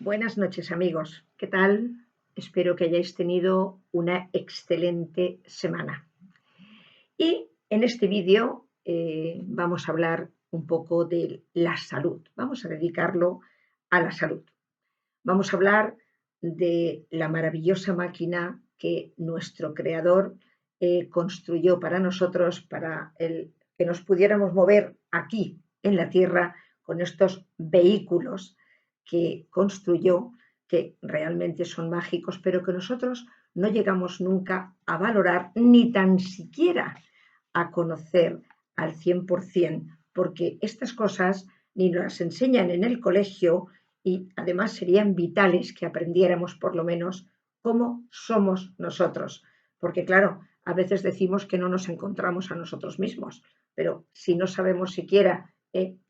Buenas noches amigos, ¿qué tal? Espero que hayáis tenido una excelente semana. Y en este vídeo vamos a hablar un poco de la salud, vamos a dedicarlo a la salud. Vamos a hablar de la maravillosa máquina que nuestro creador construyó para nosotros, para que nos pudiéramos mover aquí en la Tierra con estos vehículos que construyó, que realmente son mágicos, pero que nosotros no llegamos nunca a valorar, ni tan siquiera a conocer al 100%, porque estas cosas ni nos las enseñan en el colegio y además serían vitales que aprendiéramos por lo menos cómo somos nosotros, porque claro, a veces decimos que no nos encontramos a nosotros mismos, pero si no sabemos siquiera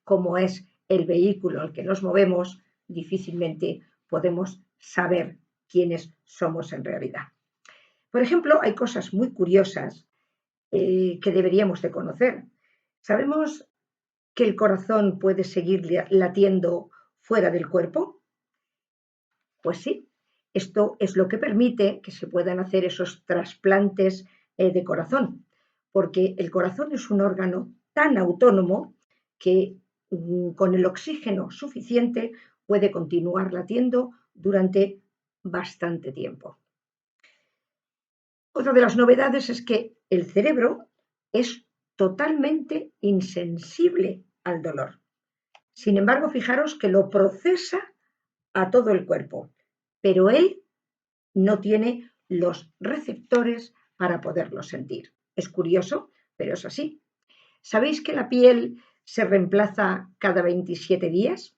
cómo es el vehículo al que nos movemos, difícilmente podemos saber quiénes somos en realidad. Por ejemplo, hay cosas muy curiosas que deberíamos de conocer. Sabemos que el corazón puede seguir latiendo fuera del cuerpo. Pues sí, esto es lo que permite que se puedan hacer esos trasplantes de corazón, porque el corazón es un órgano tan autónomo que con el oxígeno suficiente puede continuar latiendo durante bastante tiempo. Otra de las novedades es que el cerebro es totalmente insensible al dolor. Sin embargo, fijaros que lo procesa a todo el cuerpo, pero él no tiene los receptores para poderlo sentir. Es curioso, pero es así. ¿Sabéis que la piel se reemplaza cada 27 días?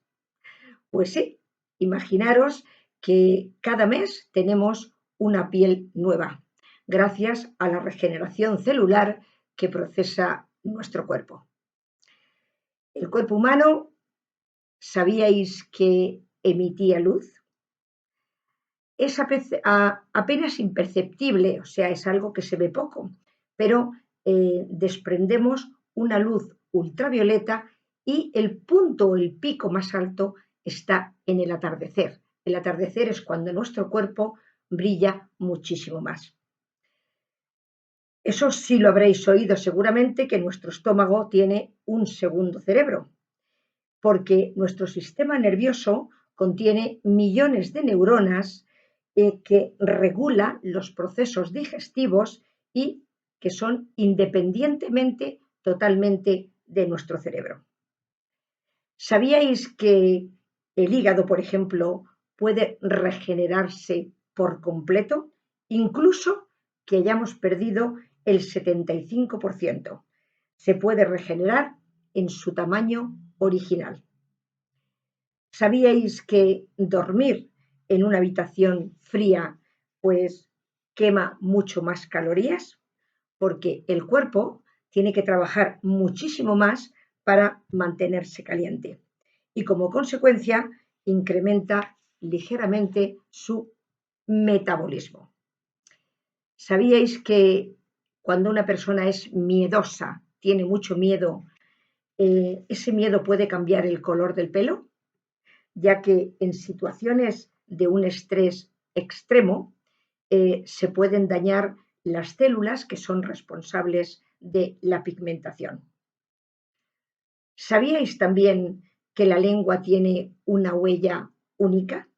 Pues sí, imaginaros que cada mes tenemos una piel nueva, gracias a la regeneración celular que procesa nuestro cuerpo. El cuerpo humano, ¿sabíais que emitía luz? Es apenas imperceptible, o sea, es algo que se ve poco, pero desprendemos una luz ultravioleta y el punto, el pico más alto está en el atardecer. El atardecer es cuando nuestro cuerpo brilla muchísimo más. Eso sí lo habréis oído seguramente, que nuestro estómago tiene un segundo cerebro, porque nuestro sistema nervioso contiene millones de neuronas que regula los procesos digestivos y que son independientemente totalmente de nuestro cerebro. ¿Sabíais que el hígado, por ejemplo, puede regenerarse por completo, incluso que hayamos perdido el 75%? Se puede regenerar en su tamaño original. ¿Sabíais que dormir en una habitación fría pues quema mucho más calorías? Porque el cuerpo tiene que trabajar muchísimo más para mantenerse caliente y como consecuencia incrementa ligeramente su metabolismo. ¿Sabíais que cuando una persona es miedosa, tiene mucho miedo, ese miedo puede cambiar el color del pelo? Ya que en situaciones de un estrés extremo se pueden dañar las células que son responsables de la pigmentación. ¿Sabíais también que la lengua tiene una huella única?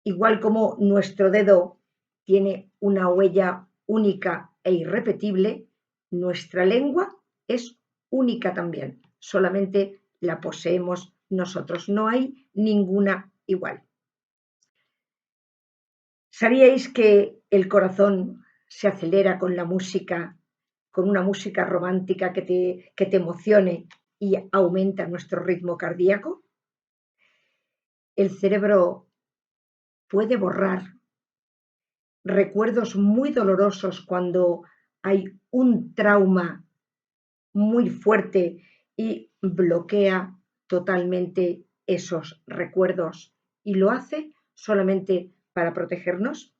Igual como nuestro dedo tiene una huella única e irrepetible, nuestra lengua es única también, solamente la poseemos nosotros, no hay ninguna igual. ¿Sabíais que el corazón se acelera con la música, con una música romántica que te emocione y aumenta nuestro ritmo cardíaco? El cerebro puede borrar recuerdos muy dolorosos cuando hay un trauma muy fuerte y bloquea totalmente esos recuerdos y lo hace solamente para protegernos.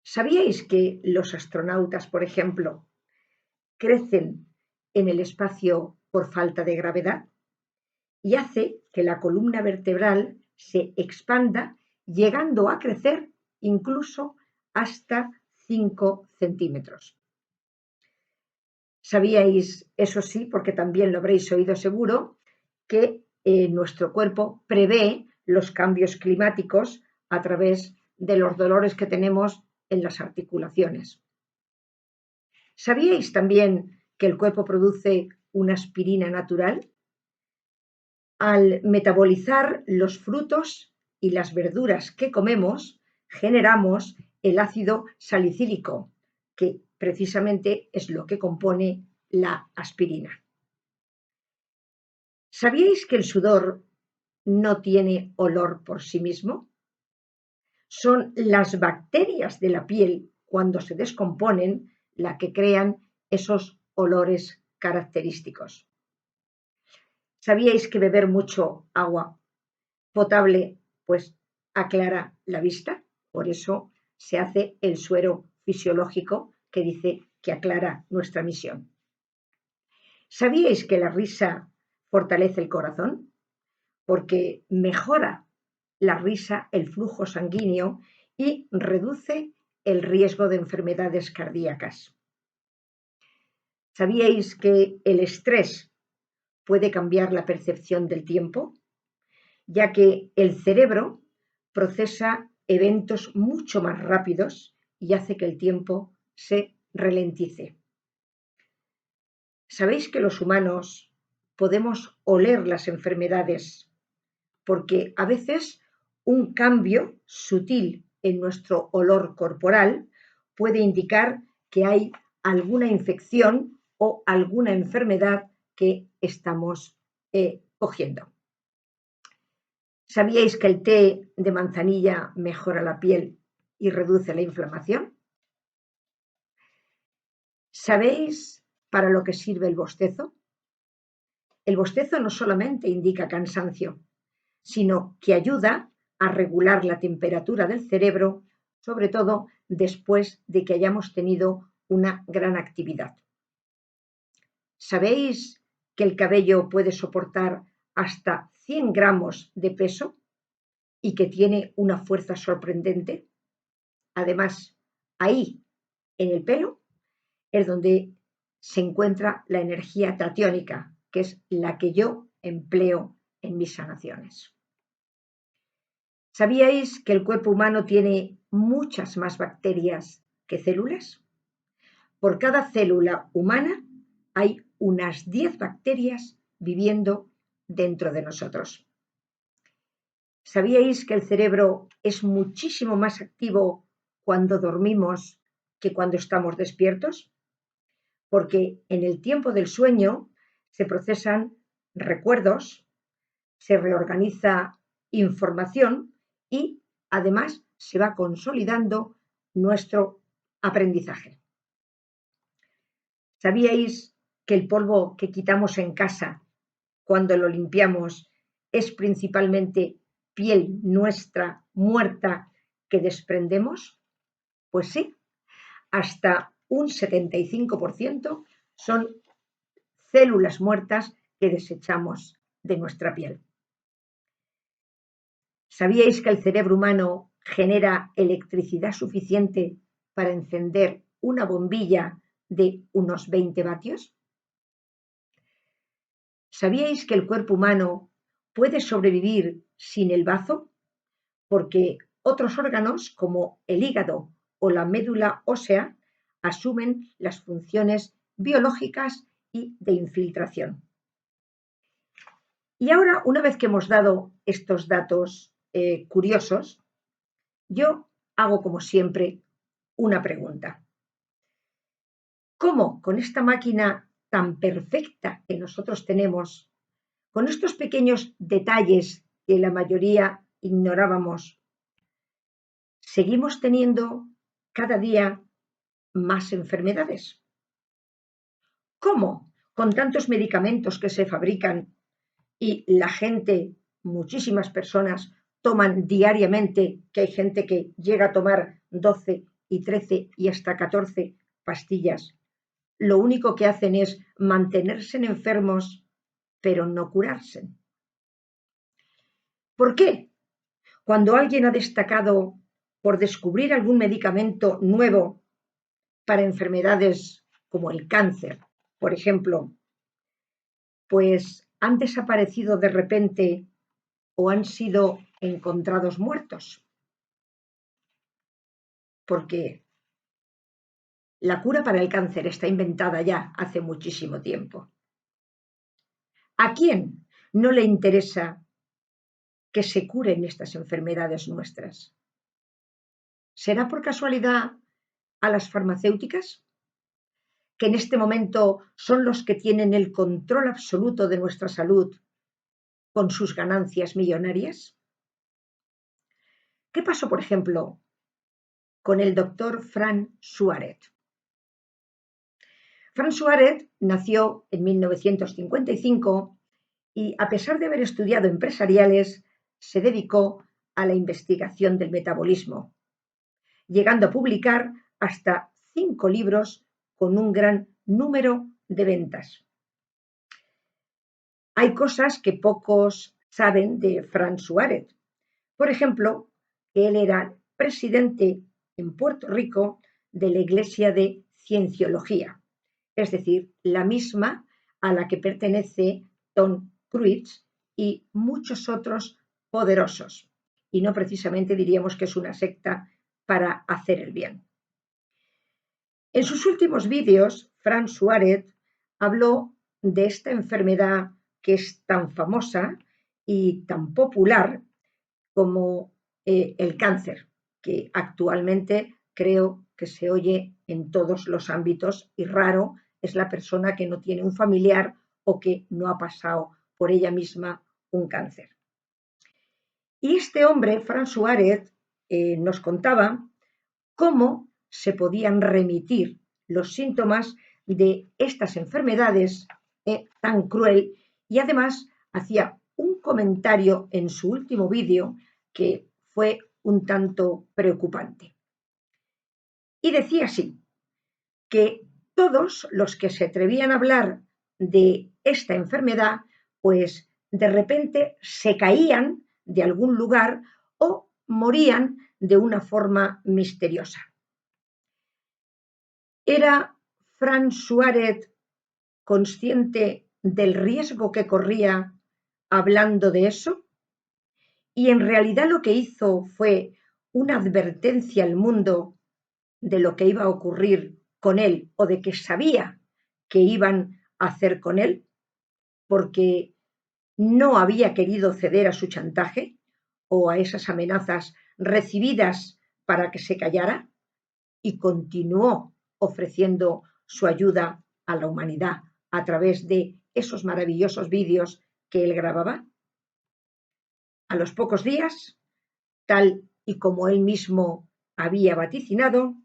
¿Sabíais que los astronautas, por ejemplo, crecen en el espacio por falta de gravedad? Y hace que la columna vertebral se expanda, llegando a crecer incluso hasta 5 centímetros. ¿Sabíais, eso sí, porque también lo habréis oído seguro, que nuestro cuerpo prevé los cambios climáticos a través de los dolores que tenemos en las articulaciones? ¿Sabíais también que el cuerpo produce una aspirina natural? Al metabolizar los frutos y las verduras que comemos, generamos el ácido salicílico, que precisamente es lo que compone la aspirina. ¿Sabíais que el sudor no tiene olor por sí mismo? Son las bacterias de la piel, cuando se descomponen, las que crean esos olores característicos. ¿Sabíais que beber mucho agua potable pues aclara la vista? Por eso se hace el suero fisiológico que dice que aclara nuestra visión. ¿Sabíais que la risa fortalece el corazón? Porque mejora la risa el flujo sanguíneo y reduce el riesgo de enfermedades cardíacas. ¿Sabíais que el estrés puede cambiar la percepción del tiempo? Ya que el cerebro procesa eventos mucho más rápidos y hace que el tiempo se ralentice. ¿Sabéis que los humanos podemos oler las enfermedades? Porque a veces un cambio sutil en nuestro olor corporal puede indicar que hay alguna infección o alguna enfermedad que estamos cogiendo. ¿Sabíais que el té de manzanilla mejora la piel y reduce la inflamación? ¿Sabéis para lo que sirve el bostezo? El bostezo no solamente indica cansancio, sino que ayuda a regular la temperatura del cerebro, sobre todo después de que hayamos tenido una gran actividad. ¿Sabéis que el cabello puede soportar hasta 100 gramos de peso y que tiene una fuerza sorprendente? Además, ahí, en el pelo, es donde se encuentra la energía tatiónica, que es la que yo empleo en mis sanaciones. ¿Sabíais que el cuerpo humano tiene muchas más bacterias que células? Por cada célula humana hay unas 10 bacterias viviendo dentro de nosotros. ¿Sabíais que el cerebro es muchísimo más activo cuando dormimos que cuando estamos despiertos? Porque en el tiempo del sueño se procesan recuerdos, se reorganiza información y además se va consolidando nuestro aprendizaje. ¿Sabíais que el polvo que quitamos en casa cuando lo limpiamos es principalmente piel nuestra muerta que desprendemos? Pues sí, hasta un 75% son células muertas que desechamos de nuestra piel. ¿Sabíais que el cerebro humano genera electricidad suficiente para encender una bombilla de unos 20 vatios? ¿Sabíais que el cuerpo humano puede sobrevivir sin el bazo? Porque otros órganos, como el hígado o la médula ósea, asumen las funciones biológicas y de infiltración. Y ahora, una vez que hemos dado estos datos curiosos, yo hago, como siempre, una pregunta. ¿Cómo con esta máquina tan perfecta que nosotros tenemos, con estos pequeños detalles que la mayoría ignorábamos, seguimos teniendo cada día más enfermedades? ¿Cómo, con tantos medicamentos que se fabrican y la gente, muchísimas personas, toman diariamente, que hay gente que llega a tomar 12 y 13 y hasta 14 pastillas, lo único que hacen es mantenerse enfermos, pero no curarse? ¿Por qué cuando alguien ha destacado por descubrir algún medicamento nuevo para enfermedades como el cáncer, por ejemplo, pues han desaparecido de repente o han sido encontrados muertos, porque la cura para el cáncer está inventada ya hace muchísimo tiempo. ¿A quién no le interesa que se curen estas enfermedades nuestras? ¿Será por casualidad a las farmacéuticas, que en este momento son los que tienen el control absoluto de nuestra salud con sus ganancias millonarias? ¿Qué pasó, por ejemplo, con el doctor Frank Suárez? Frank Suárez nació en 1955 y, a pesar de haber estudiado empresariales, se dedicó a la investigación del metabolismo, llegando a publicar hasta 5 libros con un gran número de ventas. Hay cosas que pocos saben de Frank Suárez. Por ejemplo, que él era presidente en Puerto Rico de la Iglesia de Cienciología, es decir, la misma a la que pertenece Tom Cruise y muchos otros poderosos. Y no precisamente diríamos que es una secta para hacer el bien. En sus últimos vídeos, Frank Suárez habló de esta enfermedad que es tan famosa y tan popular como el cáncer, que actualmente creo que se oye en todos los ámbitos y raro es la persona que no tiene un familiar o que no ha pasado por ella misma un cáncer. Y este hombre, Frank Suárez, nos contaba cómo se podían remitir los síntomas de estas enfermedades tan cruel, y además hacía un comentario en su último vídeo que fue un tanto preocupante. Y decía así, que todos los que se atrevían a hablar de esta enfermedad, pues de repente se caían de algún lugar o morían de una forma misteriosa. ¿Era Frank Suárez consciente del riesgo que corría hablando de eso? Y en realidad lo que hizo fue una advertencia al mundo de lo que iba a ocurrir con él o de que sabía que iban a hacer con él, porque no había querido ceder a su chantaje o a esas amenazas recibidas para que se callara, y continuó ofreciendo su ayuda a la humanidad a través de esos maravillosos vídeos que él grababa. A los pocos días, tal y como él mismo había vaticinado,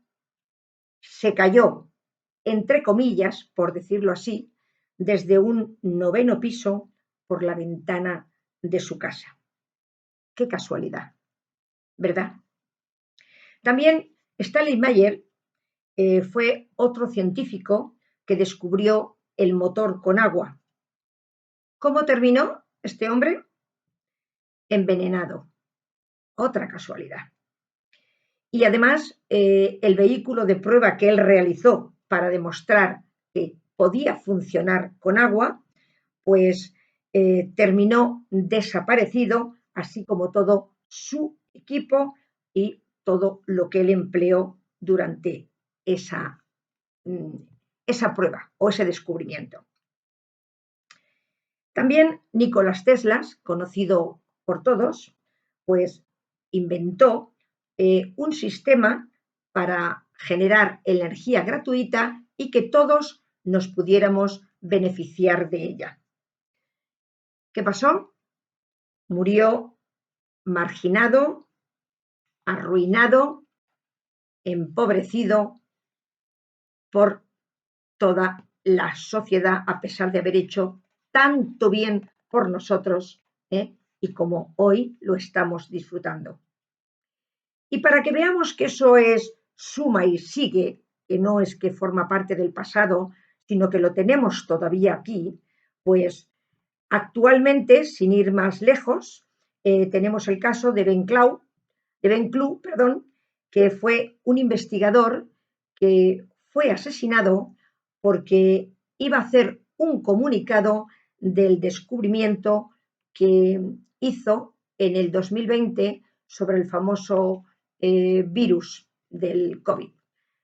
se cayó, entre comillas, por decirlo así, desde un 9º piso por la ventana de su casa. Qué casualidad, ¿verdad? También Stanley Mayer fue otro científico que descubrió el motor con agua. ¿Cómo terminó este hombre? Envenenado. Otra casualidad. Y además, el vehículo de prueba que él realizó para demostrar que podía funcionar con agua, pues terminó desaparecido, así como todo su equipo y todo lo que él empleó durante esa prueba o ese descubrimiento. También Nicolás Tesla, conocido por todos, pues inventó un sistema para generar energía gratuita y que todos nos pudiéramos beneficiar de ella. ¿Qué pasó? Murió marginado, arruinado, empobrecido por toda la sociedad, a pesar de haber hecho tanto bien por nosotros, y como hoy lo estamos disfrutando. Y para que veamos que eso es suma y sigue, que no es que forma parte del pasado, sino que lo tenemos todavía aquí, pues actualmente, sin ir más lejos, tenemos el caso de Ben Clou, que fue un investigador que fue asesinado porque iba a hacer un comunicado del descubrimiento que hizo en el 2020 sobre el famoso virus del COVID.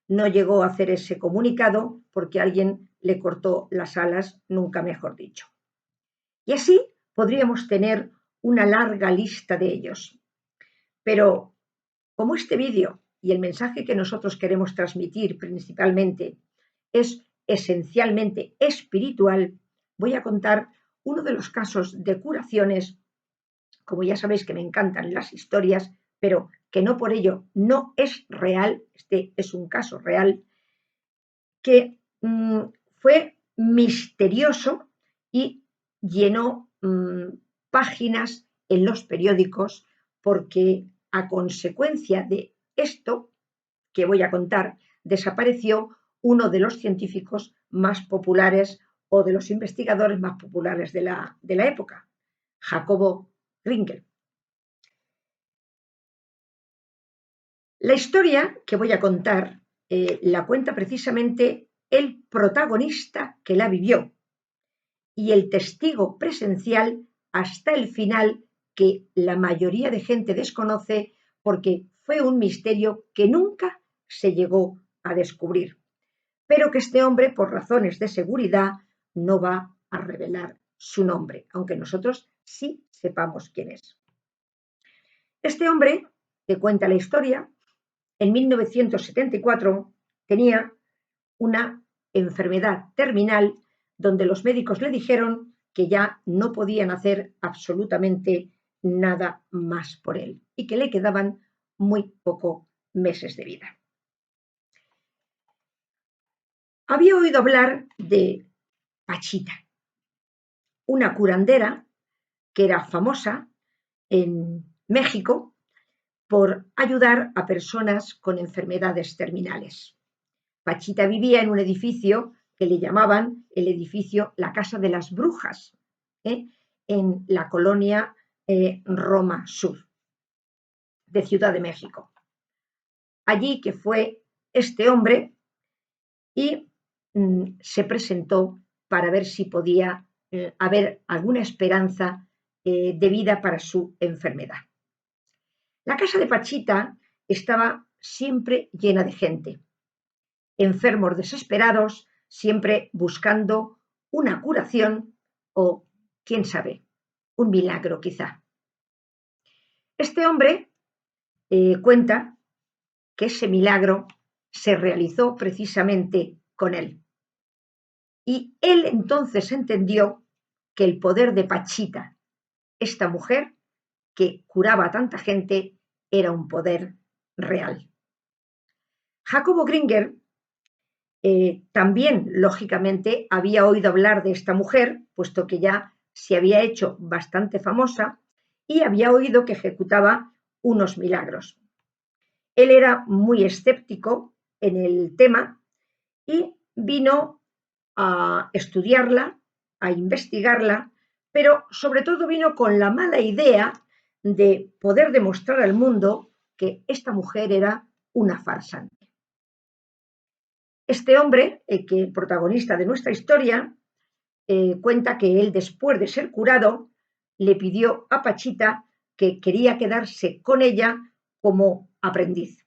No llegó a hacer ese comunicado porque alguien le cortó las alas, nunca mejor dicho. Y así podríamos tener una larga lista de ellos. Pero como este vídeo y el mensaje que nosotros queremos transmitir principalmente es esencialmente espiritual, voy a contar uno de los casos de curaciones. Como ya sabéis que me encantan las historias, pero que no por ello no es real, este es un caso real, que fue misterioso y llenó páginas en los periódicos porque a consecuencia de esto que voy a contar, desapareció uno de los científicos más populares o de los investigadores más populares de la época, Jacobo Gringer. La historia que voy a contar la cuenta precisamente el protagonista que la vivió y el testigo presencial hasta el final que la mayoría de gente desconoce porque fue un misterio que nunca se llegó a descubrir, pero que este hombre, por razones de seguridad, no va a revelar su nombre, aunque nosotros sí sepamos quién es. Este hombre, que cuenta la historia, en 1974 tenía una enfermedad terminal donde los médicos le dijeron que ya no podían hacer absolutamente nada más por él y que le quedaban muy pocos meses de vida. Había oído hablar de Pachita, una curandera que era famosa en México por ayudar a personas con enfermedades terminales. Pachita vivía en un edificio que le llamaban el edificio La Casa de las Brujas, en la colonia Roma Sur, de Ciudad de México. Allí que fue este hombre y se presentó para ver si podía haber alguna esperanza de vida para su enfermedad. La casa de Pachita estaba siempre llena de gente, enfermos desesperados, siempre buscando una curación o, quién sabe, un milagro quizá. Este hombre cuenta que ese milagro se realizó precisamente con él. Y él entonces entendió que el poder de Pachita, esta mujer que curaba a tanta gente, era un poder real. Jacobo Gringer también, lógicamente, había oído hablar de esta mujer, puesto que ya se había hecho bastante famosa y había oído que ejecutaba unos milagros. Él era muy escéptico en el tema y vino a estudiarla, a investigarla, pero sobre todo vino con la mala idea de poder demostrar al mundo que esta mujer era una farsante. Este hombre, que el protagonista de nuestra historia, cuenta que él, después de ser curado, le pidió a Pachita que quería quedarse con ella como aprendiz,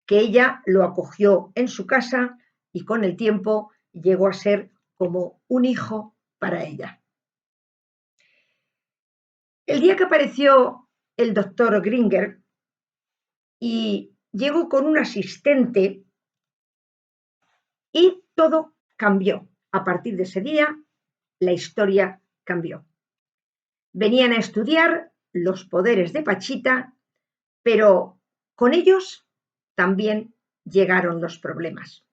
que ella lo acogió en su casa y con el tiempo llegó a ser como un hijo para ella. El día que apareció el doctor Gringer y llegó con un asistente y todo cambió. A partir de ese día, la historia cambió. Venían a estudiar los poderes de Pachita, pero con ellos también llegaron los problemas.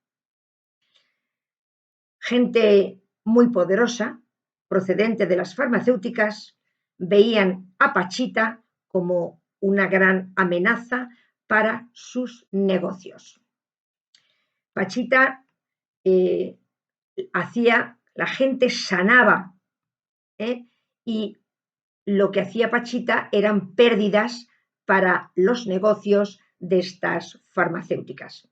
Gente muy poderosa, procedente de las farmacéuticas, veían a Pachita como una gran amenaza para sus negocios. Pachita hacía, la gente sanaba y lo que hacía Pachita eran pérdidas para los negocios de estas farmacéuticas.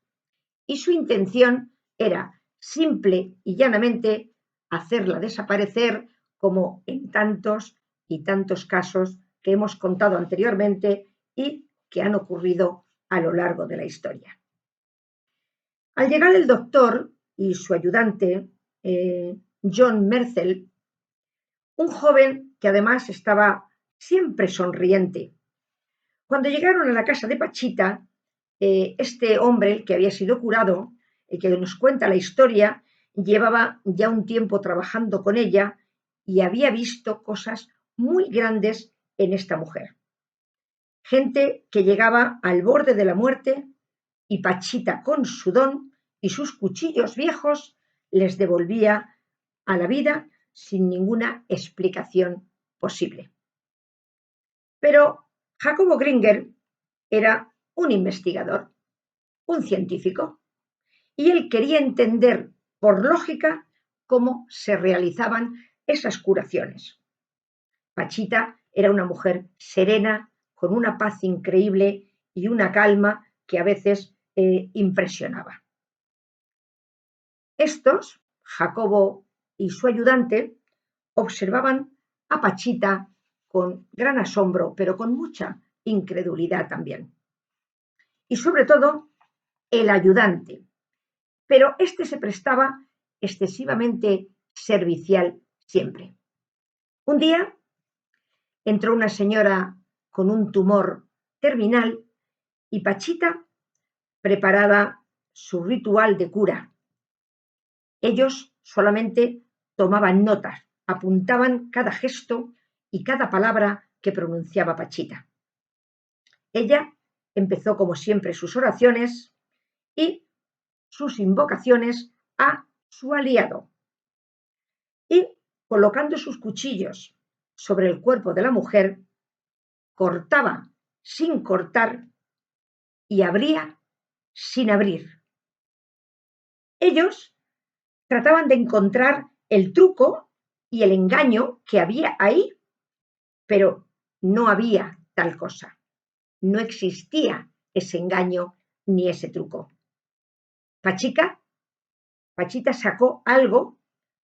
Y su intención era simple y llanamente hacerla desaparecer, como en tantos y tantos casos que hemos contado anteriormente y que han ocurrido a lo largo de la historia. Al llegar el doctor y su ayudante, John Merzel, un joven que además estaba siempre sonriente, cuando llegaron a la casa de Pachita, este hombre que había sido curado, el que nos cuenta la historia, llevaba ya un tiempo trabajando con ella y había visto cosas muy grandes en esta mujer. Gente que llegaba al borde de la muerte y Pachita con su don y sus cuchillos viejos les devolvía a la vida sin ninguna explicación posible. Pero Jacobo Gringer era un investigador, un científico, y él quería entender por lógica cómo se realizaban esas curaciones. Pachita era una mujer serena, con una paz increíble y una calma que a veces impresionaba. Estos, Jacobo y su ayudante, observaban a Pachita con gran asombro, pero con mucha incredulidad también. Y sobre todo, el ayudante. Pero este se prestaba excesivamente servicial siempre. Un día entró una señora con un tumor terminal y Pachita preparaba su ritual de cura. Ellos solamente tomaban notas, apuntaban cada gesto y cada palabra que pronunciaba Pachita. Ella empezó como siempre sus oraciones y sus invocaciones a su aliado y, colocando sus cuchillos sobre el cuerpo de la mujer, cortaba sin cortar y abría sin abrir. Ellos trataban de encontrar el truco y el engaño que había ahí, pero no había tal cosa. No existía ese engaño ni ese truco. Pachita sacó algo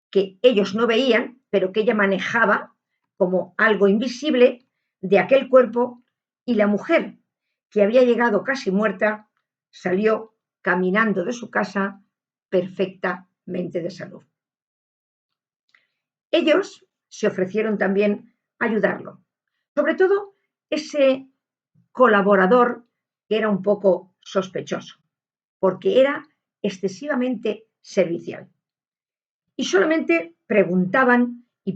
que ellos no veían, pero que ella manejaba como algo invisible de aquel cuerpo, y la mujer, que había llegado casi muerta, salió caminando de su casa perfectamente de salud. Ellos se ofrecieron también a ayudarlo, sobre todo ese colaborador que era un poco sospechoso, porque era excesivamente servicial. Y solamente preguntaban y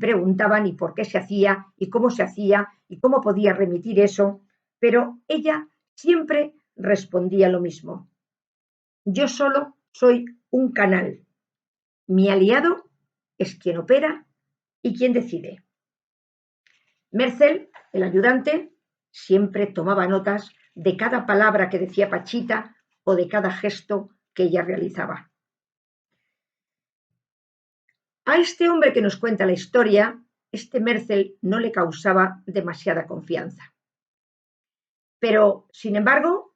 por qué se hacía y cómo podía remitir eso, pero ella siempre respondía lo mismo. Yo solo soy un canal. Mi aliado es quien opera y quien decide. Merzel, el ayudante, siempre tomaba notas de cada palabra que decía Pachita o de cada gesto que ella realizaba. A este hombre que nos cuenta la historia, este Merzel no le causaba demasiada confianza. Pero, sin embargo,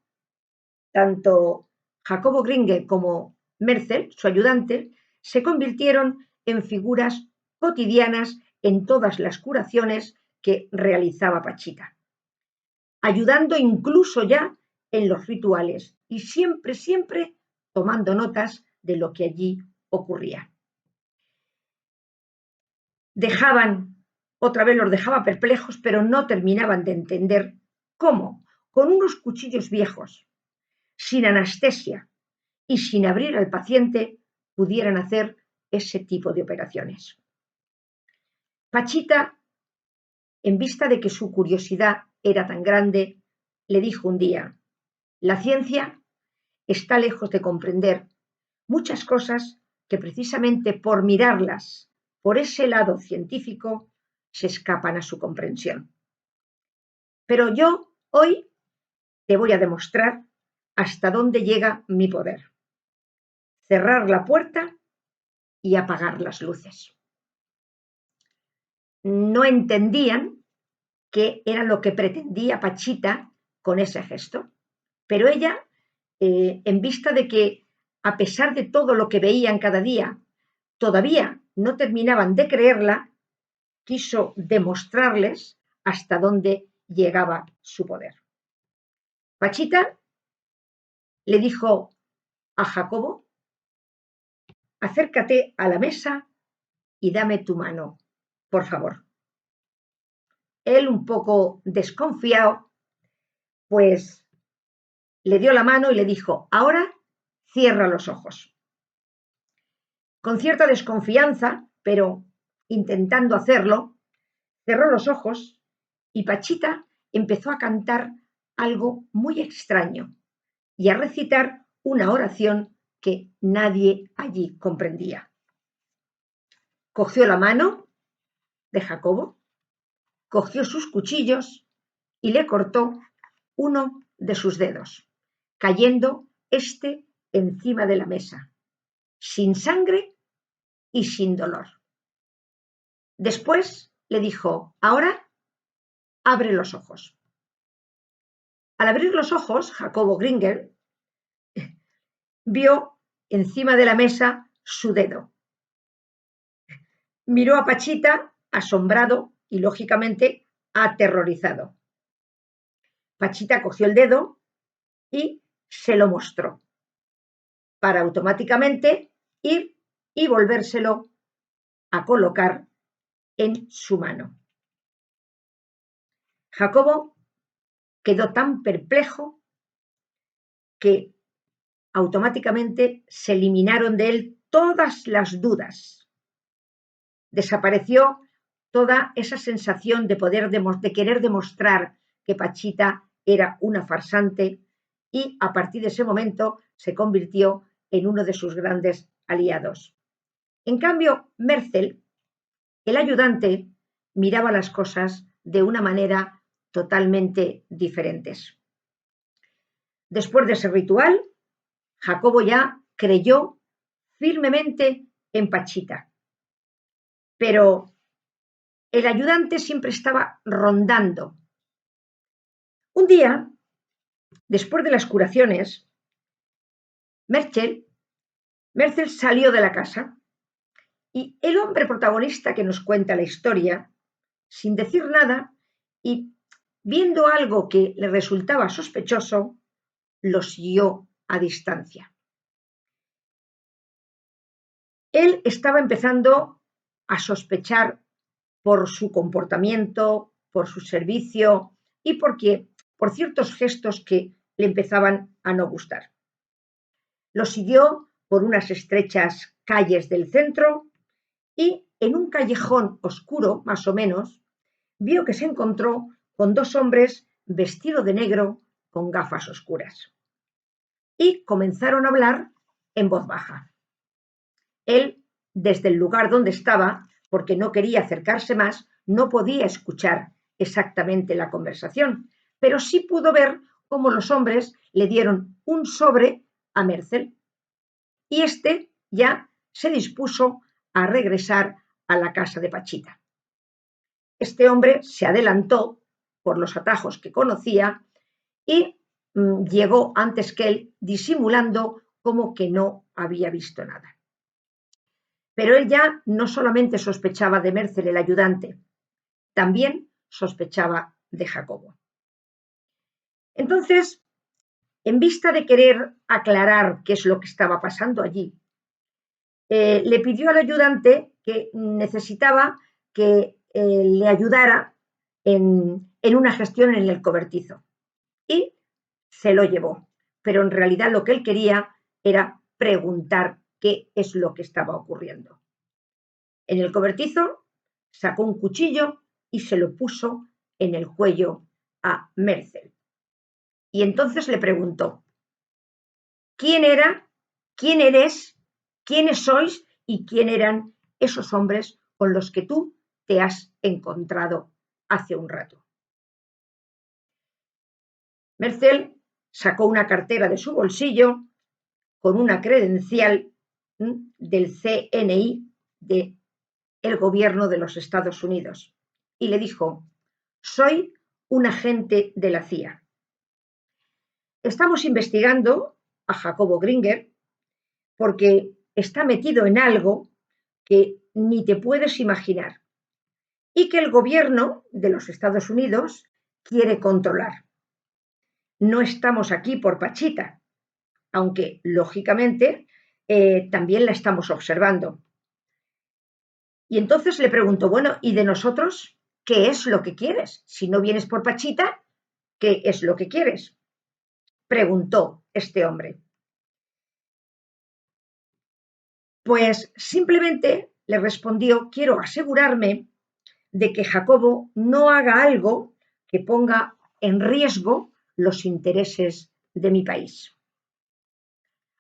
tanto Jacobo Gringe como Merzel, su ayudante, se convirtieron en figuras cotidianas en todas las curaciones que realizaba Pachita, ayudando incluso ya en los rituales y siempre tomando notas de lo que allí ocurría. Los dejaba perplejos, pero no terminaban de entender cómo, con unos cuchillos viejos, sin anestesia y sin abrir al paciente, pudieran hacer ese tipo de operaciones. Pachita, en vista de que su curiosidad era tan grande, le dijo un día: la ciencia está lejos de comprender muchas cosas que precisamente por mirarlas por ese lado científico se escapan a su comprensión. Pero yo hoy te voy a demostrar hasta dónde llega mi poder. Cerrar la puerta y apagar las luces. No entendían qué era lo que pretendía Pachita con ese gesto. Pero ella, en vista de que, a pesar de todo lo que veían cada día, todavía no terminaban de creerla, quiso demostrarles hasta dónde llegaba su poder. Pachita le dijo a Jacobo: acércate a la mesa y dame tu mano, por favor. Él, un poco desconfiado, pues le dio la mano y le dijo: ahora cierra los ojos. Con cierta desconfianza, pero intentando hacerlo, cerró los ojos y Pachita empezó a cantar algo muy extraño y a recitar una oración que nadie allí comprendía. Cogió la mano de Jacobo, cogió sus cuchillos y le cortó uno de sus dedos, cayendo este encima de la mesa, sin sangre y sin dolor. Después le dijo: ahora abre los ojos. Al abrir los ojos, Jacobo Gringer vio encima de la mesa su dedo. Miró a Pachita asombrado y, lógicamente, aterrorizado. Pachita cogió el dedo y se lo mostró, para automáticamente ir y volvérselo a colocar en su mano. Jacobo quedó tan perplejo que automáticamente se eliminaron de él todas las dudas. Desapareció toda esa sensación de querer demostrar que Pachita era una farsante, y a partir de ese momento se convirtió en uno de sus grandes aliados. En cambio, Merzel, el ayudante, miraba las cosas de una manera totalmente diferentes. Después de ese ritual, Jacobo ya creyó firmemente en Pachita, pero el ayudante siempre estaba rondando. Un día, después de las curaciones, Merzel salió de la casa y el hombre protagonista que nos cuenta la historia, sin decir nada y viendo algo que le resultaba sospechoso, lo siguió a distancia. Él estaba empezando a sospechar por su comportamiento, por su servicio y por ciertos gestos que le empezaban a no gustar. Lo siguió por unas estrechas calles del centro y en un callejón oscuro, más o menos, vio que se encontró con dos hombres vestidos de negro con gafas oscuras. Y comenzaron a hablar en voz baja. Él, desde el lugar donde estaba, porque no quería acercarse más, no podía escuchar exactamente la conversación, pero sí pudo ver cómo los hombres le dieron un sobre a Merzel y este ya se dispuso a regresar a la casa de Pachita. Este hombre se adelantó por los atajos que conocía y llegó antes que él, disimulando como que no había visto nada. Pero él ya no solamente sospechaba de Merzel, el ayudante, también sospechaba de Jacobo. Entonces, en vista de querer aclarar qué es lo que estaba pasando allí, le pidió al ayudante que necesitaba que le ayudara en una gestión en el cobertizo. Y se lo llevó. Pero en realidad lo que él quería era preguntar qué es lo que estaba ocurriendo. En el cobertizo sacó un cuchillo y se lo puso en el cuello a Merzel. Y entonces le preguntó: ¿quién era? ¿Quién eres? ¿Quiénes sois? ¿Y quién eran esos hombres con los que tú te has encontrado hace un rato? Merzel sacó una cartera de su bolsillo con una credencial del CNI del gobierno de los Estados Unidos y le dijo: Soy un agente de la CIA. Estamos investigando a Jacobo Gringer porque está metido en algo que ni te puedes imaginar y que el gobierno de los Estados Unidos quiere controlar. No estamos aquí por Pachita, aunque lógicamente también la estamos observando. Y entonces le pregunto, bueno, ¿y de nosotros qué es lo que quieres? Si no vienes por Pachita, ¿qué es lo que quieres? Preguntó este hombre. Pues simplemente le respondió, quiero asegurarme de que Jacobo no haga algo que ponga en riesgo los intereses de mi país.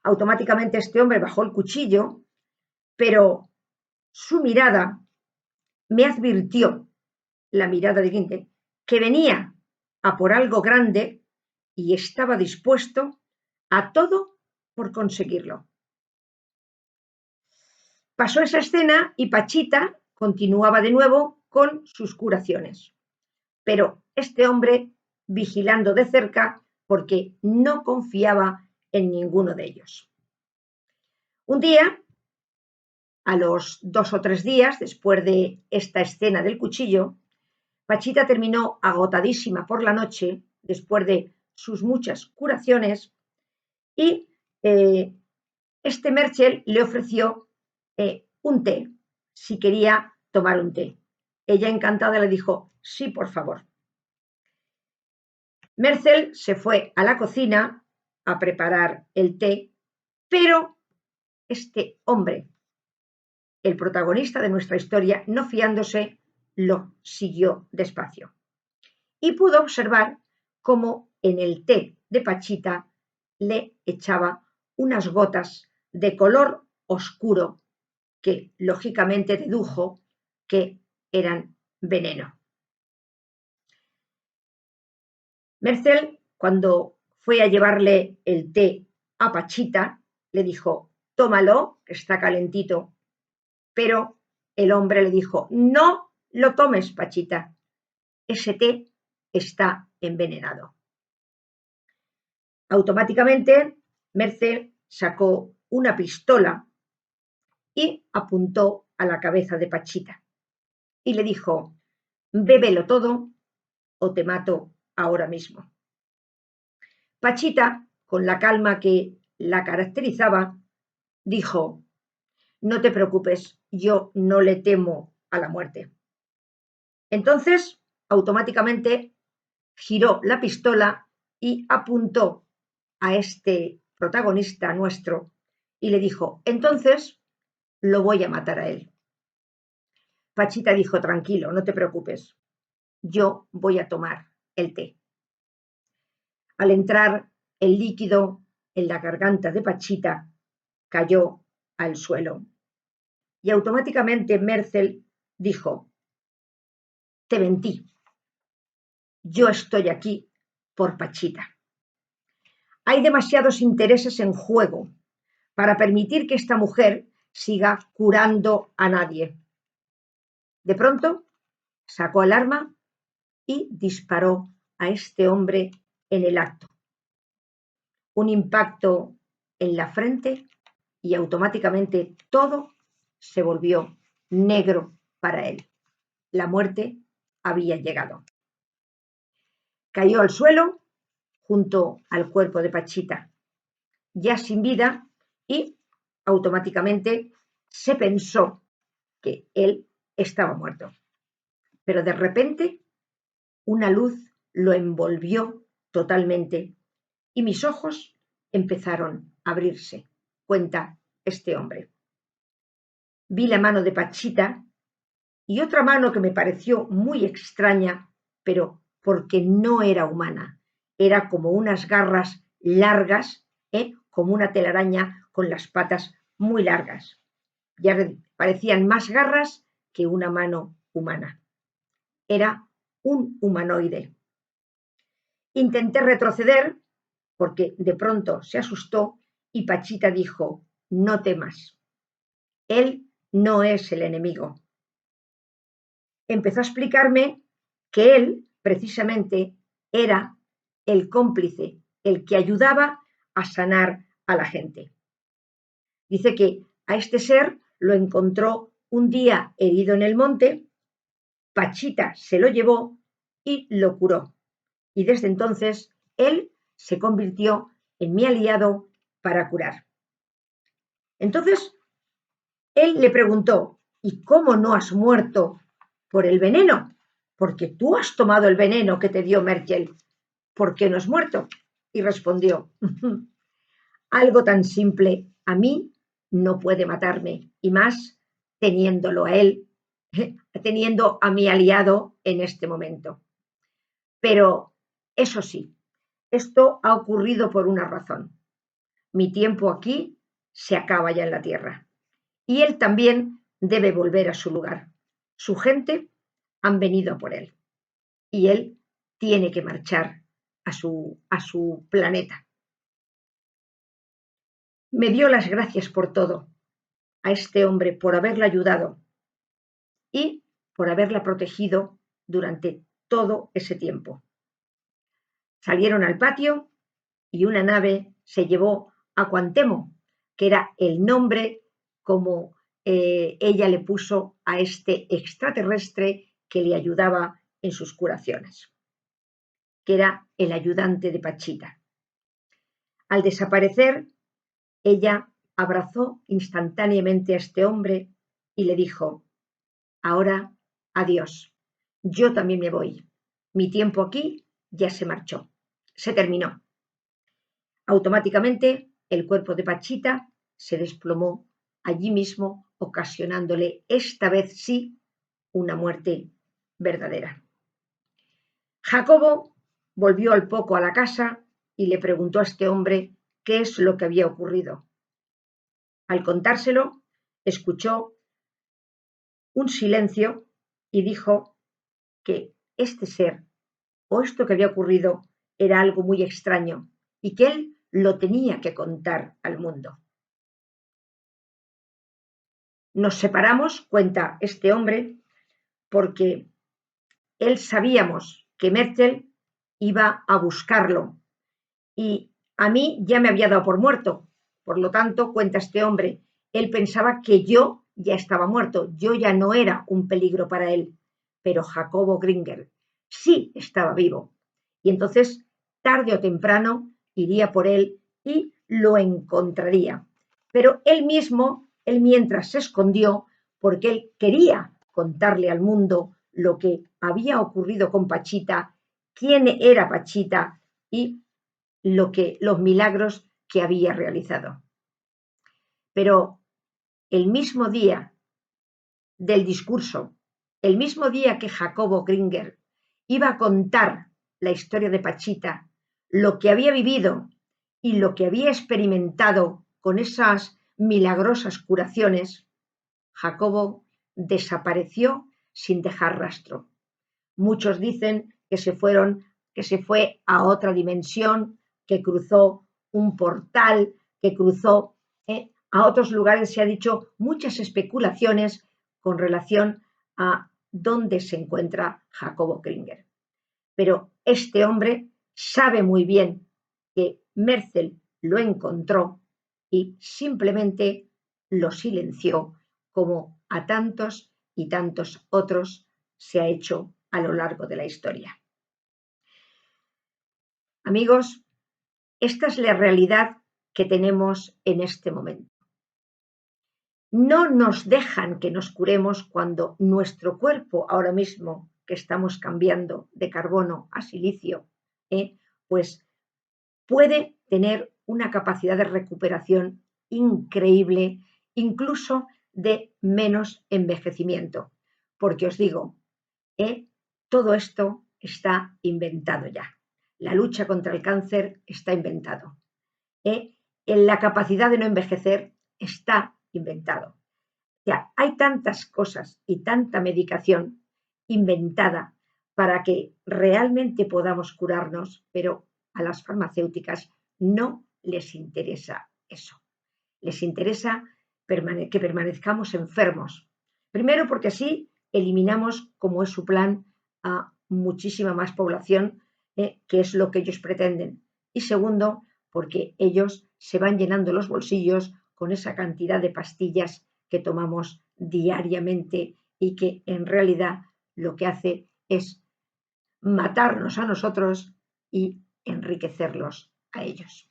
Automáticamente este hombre bajó el cuchillo, pero su mirada me advirtió, la mirada de Guinte, que venía a por algo grande y estaba dispuesto a todo por conseguirlo. Pasó esa escena y Pachita continuaba de nuevo con sus curaciones. Pero este hombre vigilando de cerca porque no confiaba en ninguno de ellos. Un día, a los 2 o 3 días después de esta escena del cuchillo, Pachita terminó agotadísima por la noche después de sus muchas curaciones y este Merchel le ofreció un té, si quería tomar un té. Ella encantada le dijo, sí, por favor. Merchel se fue a la cocina a preparar el té, pero este hombre, el protagonista de nuestra historia, no fiándose, lo siguió despacio. Y pudo observar cómo en el té de Pachita le echaba unas gotas de color oscuro que lógicamente dedujo que eran veneno. Merchel, cuando fue a llevarle el té a Pachita, le dijo, tómalo, que está calentito. Pero el hombre le dijo, no lo tomes, Pachita, ese té está envenenado. Automáticamente, Merchel sacó una pistola y apuntó a la cabeza de Pachita y le dijo, bébelo todo o te mato ahora mismo. Pachita, con la calma que la caracterizaba, dijo, no te preocupes, yo no le temo a la muerte. Entonces, automáticamente giró la pistola y apuntó a este protagonista nuestro y le dijo, entonces lo voy a matar a él. Pachita dijo, tranquilo, no te preocupes, yo voy a tomar el té. Al entrar el líquido en la garganta de Pachita, cayó al suelo. Y automáticamente Merchel dijo, te mentí, yo estoy aquí por Pachita. Hay demasiados intereses en juego para permitir que esta mujer siga curando a nadie. De pronto, sacó el arma y disparó a este hombre en el acto. Un impacto en la frente y automáticamente todo se volvió negro para él. La muerte había llegado. Cayó al suelo junto al cuerpo de Pachita, ya sin vida, y automáticamente se pensó que él estaba muerto. Pero de repente una luz lo envolvió totalmente y mis ojos empezaron a abrirse, cuenta este hombre. Vi la mano de Pachita y otra mano que me pareció muy extraña, pero porque no era humana, era como unas garras largas, como una telaraña con las patas muy largas. Ya parecían más garras que una mano humana. Era un humanoide. Intenté retroceder porque de pronto se asustó y Pachita dijo, no temas, él no es el enemigo. Empezó a explicarme que él precisamente era el cómplice, el que ayudaba a sanar a la gente. Dice que a este ser lo encontró un día herido en el monte, Pachita se lo llevó y lo curó. Y desde entonces él se convirtió en mi aliado para curar. Entonces él le preguntó, ¿y cómo no has muerto por el veneno? Porque tú has tomado el veneno que te dio Merkel. ¿Por qué no has muerto? Y respondió, algo tan simple a mí no puede matarme, y más teniéndolo a él, teniendo a mi aliado en este momento. Pero eso sí, esto ha ocurrido por una razón. Mi tiempo aquí se acaba ya en la tierra. Y él también debe volver a su lugar. Su gente han venido por él. Y él tiene que marchar a su planeta. Me dio las gracias por todo, a este hombre por haberla ayudado y por haberla protegido durante todo ese tiempo. Salieron al patio y una nave se llevó a Cuauhtémoc, que era el nombre como ella le puso a este extraterrestre que le ayudaba en sus curaciones, que era el ayudante de Pachita. Al desaparecer, ella abrazó instantáneamente a este hombre y le dijo, ahora, adiós, yo también me voy. Mi tiempo aquí ya se marchó, se terminó. Automáticamente, el cuerpo de Pachita se desplomó allí mismo, ocasionándole esta vez sí una muerte verdadera. Jacobo volvió al poco a la casa y le preguntó a este hombre qué es lo que había ocurrido. Al contárselo, escuchó un silencio y dijo que este ser o esto que había ocurrido era algo muy extraño y que él lo tenía que contar al mundo. Nos separamos, cuenta este hombre, porque él sabíamos que Merkel iba a buscarlo y a mí ya me había dado por muerto. Por lo tanto, cuenta este hombre, él pensaba que yo ya estaba muerto, yo ya no era un peligro para él, pero Jacobo Gringer sí estaba vivo. Y entonces, tarde o temprano, iría por él y lo encontraría. Pero él mismo, él mientras se escondió, porque él quería contarle al mundo lo que había ocurrido con Pachita, quién era Pachita y los milagros que había realizado. Pero el mismo día del discurso, el mismo día que Jacobo Gringer iba a contar la historia de Pachita, lo que había vivido y lo que había experimentado con esas milagrosas curaciones, Jacobo desapareció sin dejar rastro. Muchos dicen que se fue a otra dimensión, que cruzó un portal, que cruzó a otros lugares. Se ha dicho muchas especulaciones con relación a dónde se encuentra Jacobo Gringer. Pero este hombre sabe muy bien que Merzel lo encontró y simplemente lo silenció, como a tantos y tantos otros se ha hecho a lo largo de la historia. Amigos, esta es la realidad que tenemos en este momento. No nos dejan que nos curemos cuando nuestro cuerpo, ahora mismo que estamos cambiando de carbono a silicio, pues puede tener una capacidad de recuperación increíble, incluso de menos envejecimiento. Porque os digo, todo esto está inventado ya. La lucha contra el cáncer está inventado. En la capacidad de no envejecer está inventado. O sea, hay tantas cosas y tanta medicación inventada para que realmente podamos curarnos, pero a las farmacéuticas no les interesa eso. Les interesa que permanezcamos enfermos. Primero porque así eliminamos, como es su plan, a muchísima más población, que es lo que ellos pretenden. Y segundo, porque ellos se van llenando los bolsillos con esa cantidad de pastillas que tomamos diariamente y que en realidad lo que hace es matarnos a nosotros y enriquecerlos a ellos.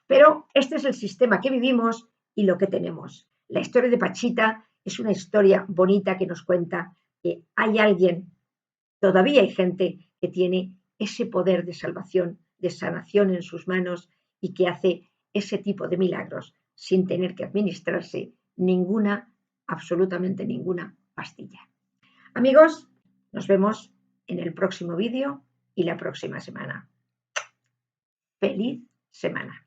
Pero este es el sistema que vivimos y lo que tenemos. La historia de Pachita es una historia bonita que nos cuenta que hay alguien, todavía hay gente que tiene ese poder de salvación, de sanación en sus manos y que hace ese tipo de milagros sin tener que administrarse ninguna, absolutamente ninguna pastilla. Amigos, nos vemos en el próximo vídeo y la próxima semana. ¡Feliz semana!